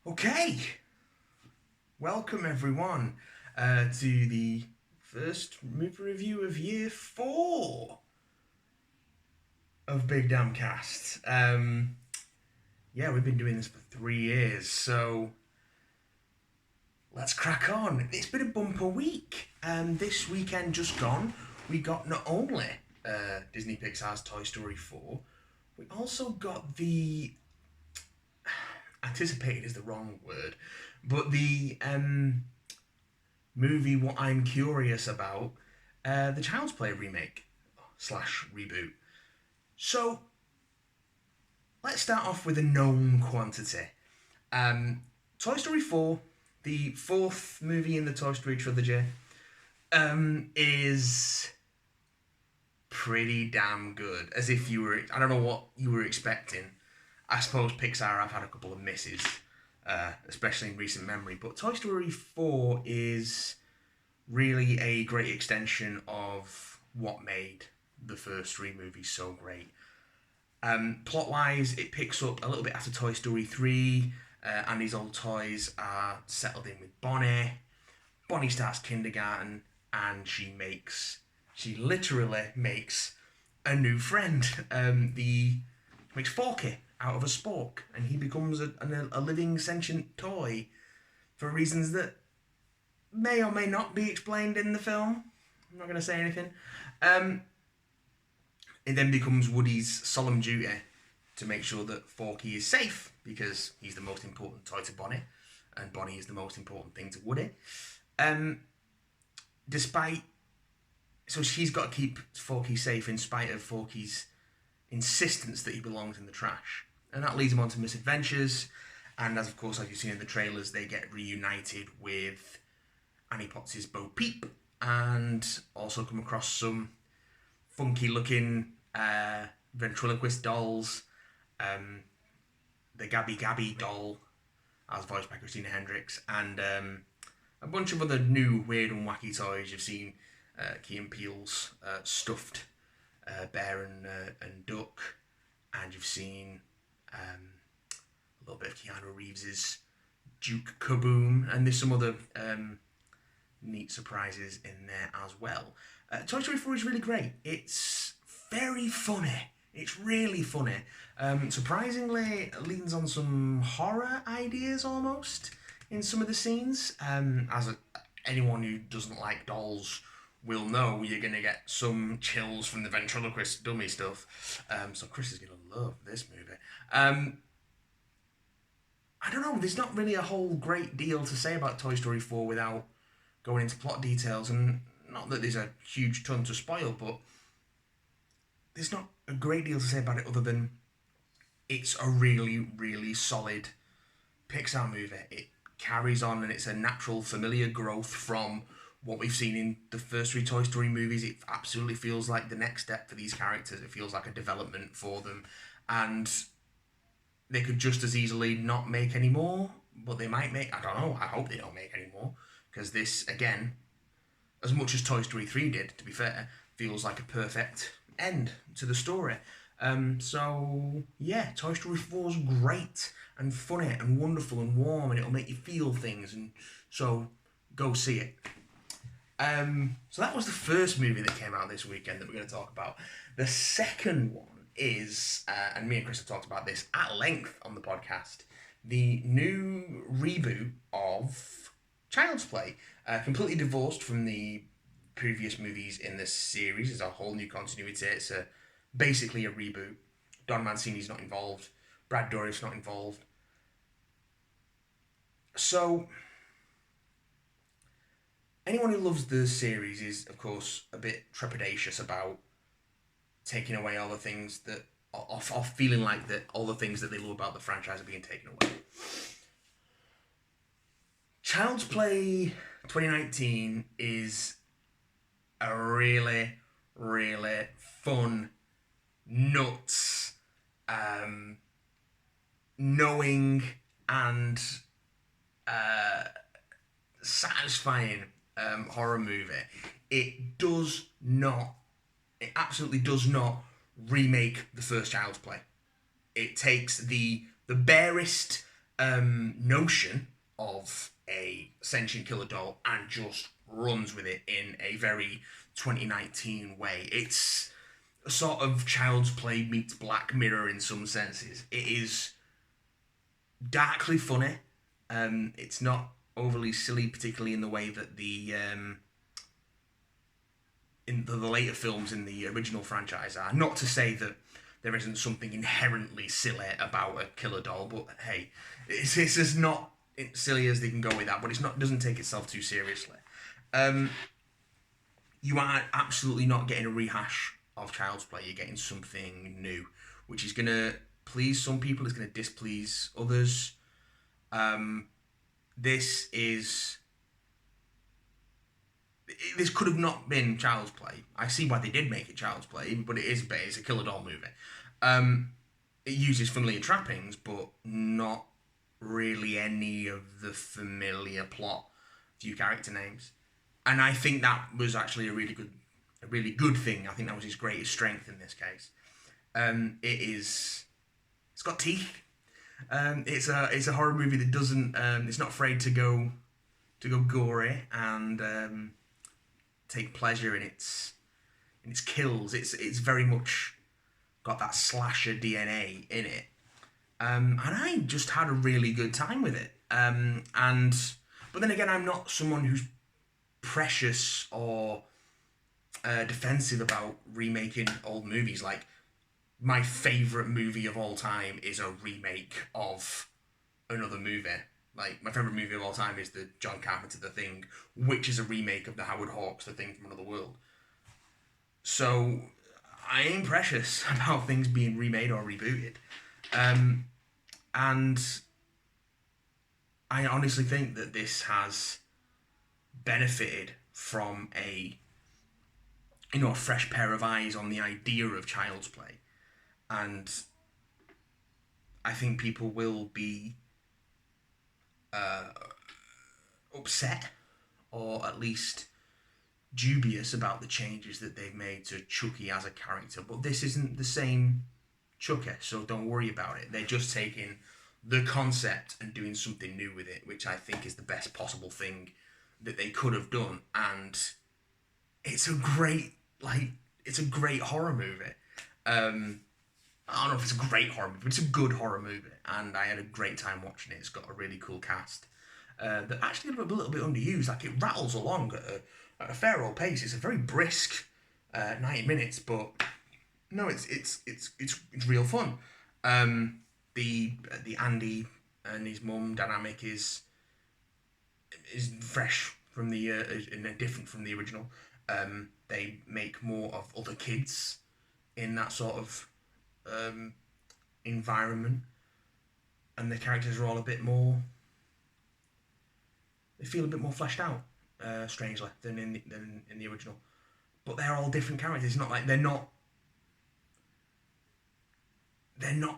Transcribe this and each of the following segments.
Okay, welcome everyone to the first movie review of year 4 of Big Damn Cast. Yeah, we've been doing this for 3 years, so let's crack on. It's been a bumper week. This weekend just gone, we got not only Disney Pixar's Toy Story 4, we also got the anticipated is the wrong word, but the movie what I'm curious about, the Child's Play remake slash reboot. So let's start off with a known quantity. Toy Story 4, the 4th movie in the Toy Story trilogy, is pretty damn good. As if you were, I don't know what you were expecting. I suppose Pixar have had a couple of misses, especially in recent memory. But Toy Story 4 is really a great extension of what made the first 3 movies so great. Plot-wise, it picks up a little bit after Toy Story 3. Andy's old toys are settled in with Bonnie. Bonnie starts kindergarten, and she literally makes a new friend. Makes Forky out of a spork, and he becomes a living sentient toy for reasons that may or may not be explained in the film. I'm not going to say anything. It then becomes Woody's solemn duty to make sure that Forky is safe, because he's the most important toy to Bonnie, and Bonnie is the most important thing to Woody. So she's got to keep Forky safe in spite of Forky's insistence that he belongs in the trash. And that leads him on to misadventures. And as you've seen in the trailers, they get reunited with Annie Potts' Bo Peep, and also come across some funky looking ventriloquist dolls. The Gabby Gabby doll, as voiced by Christina Hendricks, and a bunch of other new weird and wacky toys. You've seen Key and Peele's stuffed bear and duck, and you've seen a little bit of Keanu Reeves's Duke Kaboom, and there's some other neat surprises in there as well. Toy Story 4 is really great. It's very funny. It's really funny. Surprisingly, it leans on some horror ideas almost in some of the scenes. Anyone who doesn't like dolls will know, you're going to get some chills from the ventriloquist dummy stuff. So Chris is going to love this movie. I don't know, there's not really a whole great deal to say about Toy Story 4 without going into plot details, and not that there's a huge ton to spoil, but there's not a great deal to say about it other than it's a really, really solid Pixar movie. It carries on, and it's a natural, familiar growth from what we've seen in the first 3 Toy Story movies. It absolutely feels like the next step for these characters. It feels like a development for them, and they could just as easily not make any more, but they might make, I don't know, I hope they don't make any more, because this, again, as much as Toy Story 3 did, to be fair, feels like a perfect end to the story. So, yeah, Toy Story 4 is great and funny and wonderful and warm, and it'll make you feel things, and so go see it. So that was the first movie that came out this weekend that we're going to talk about. The second one is, and me and Chris have talked about this at length on the podcast, the new reboot of Child's Play. Completely divorced from the previous movies in this series. It's a whole new continuity. It's basically a reboot. Don Mancini's not involved. Brad Dourif's not involved. So anyone who loves the series is, of course, a bit trepidatious about taking away all the things that, of feeling like that all the things that they love about the franchise are being taken away. Child's Play 2019 is a really, really fun, nuts, knowing and satisfying horror movie. It absolutely does not remake the first Child's Play. It takes the barest notion of a sentient killer doll and just runs with it in a very 2019 way. It's a sort of Child's Play meets Black Mirror in some senses. It is darkly funny. It's not overly silly, particularly in the way that the later films in the original franchise are. Not to say that there isn't something inherently silly about a killer doll, but hey, it's as not silly as they can go with that. But doesn't take itself too seriously. You are absolutely not getting a rehash of Child's Play. You're getting something new, which is gonna please some people. It's gonna displease others. This could have not been Child's Play. I see why they did make it Child's Play, but it's a killer doll movie. It uses familiar trappings, but not really any of the familiar plot, few character names. And I think that was actually a really good thing. I think that was his greatest strength in this case. It's got teeth. It's a horror movie that doesn't. It's not afraid to go gory and take pleasure in its kills. It's very much got that slasher DNA in it, and I just had a really good time with it. But then again, I'm not someone who's precious or defensive about remaking old movies. Like, my favourite movie of all time is a remake of another movie. Like, my favourite movie of all time is the John Carpenter The Thing, which is a remake of the Howard Hawks The Thing from Another World. So, I ain't precious about things being remade or rebooted. And I honestly think that this has benefited from a fresh pair of eyes on the idea of Child's Play. And I think people will be upset, or at least dubious about the changes that they've made to Chucky as a character. But this isn't the same Chucky, so don't worry about it. They're just taking the concept and doing something new with it, which I think is the best possible thing that they could have done. And it's a great horror movie. I don't know if it's a great horror movie, but it's a good horror movie, and I had a great time watching it. It's got a really cool cast that actually a little bit underused. Like, it rattles along at a fair old pace. It's a very brisk 90 minutes, but no, it's real fun. The Andy and his mum dynamic is fresh from the and different from the original. They make more of other kids in that sort of environment, and the characters are all a bit more. They feel a bit more fleshed out, strangely, than in the original. But they're all different characters. It's not like they're not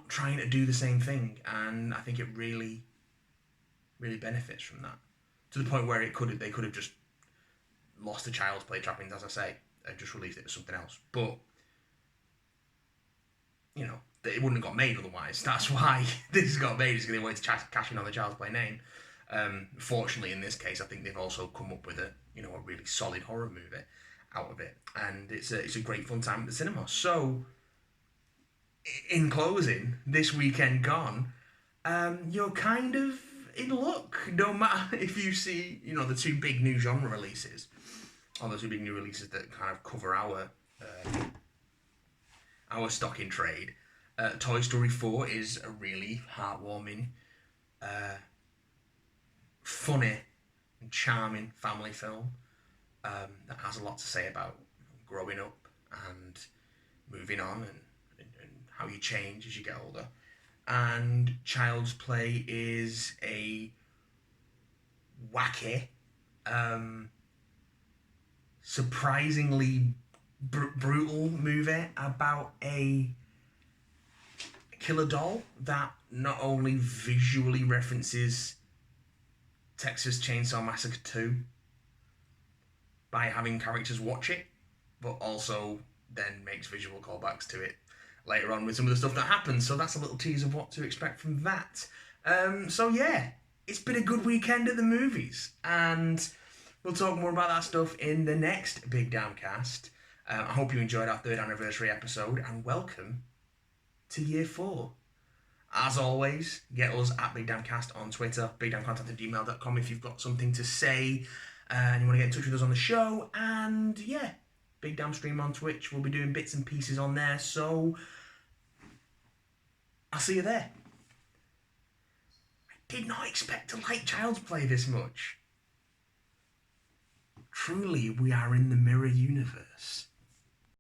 trying to do the same thing, and I think it really, really benefits from that. To the point where they could have just lost the Child's Play trappings, as I say, and just released it as something else. But it wouldn't have got made otherwise. That's why this got made. It's going to wait to cash in on the Child's Play name. Fortunately, in this case, I think they've also come up with a really solid horror movie out of it, and it's a great fun time at the cinema. So, in closing, this weekend gone, you're kind of in luck. No matter if you see the two big new genre releases, or the two big new releases that kind of cover our stock in trade. Toy Story 4 is a really heartwarming, funny and charming family film that has a lot to say about growing up and moving on and how you change as you get older. And Child's Play is a wacky, surprisingly brutal movie about a killer doll that not only visually references Texas Chainsaw Massacre 2 by having characters watch it, but also then makes visual callbacks to it later on with some of the stuff that happens. So that's a little tease of what to expect from that. So yeah, it's been a good weekend at the movies, and we'll talk more about that stuff in the next Big Damn Cast. I hope you enjoyed our third anniversary episode, and welcome to year 4. As always, get us at Big Damn Cast on Twitter, bigdamncontact@gmail.com if you've got something to say and you want to get in touch with us on the show. And yeah, Big Damn Stream on Twitch. We'll be doing bits and pieces on there, so I'll see you there. I did not expect to like Child's Play this much. Truly, we are in the mirror universe.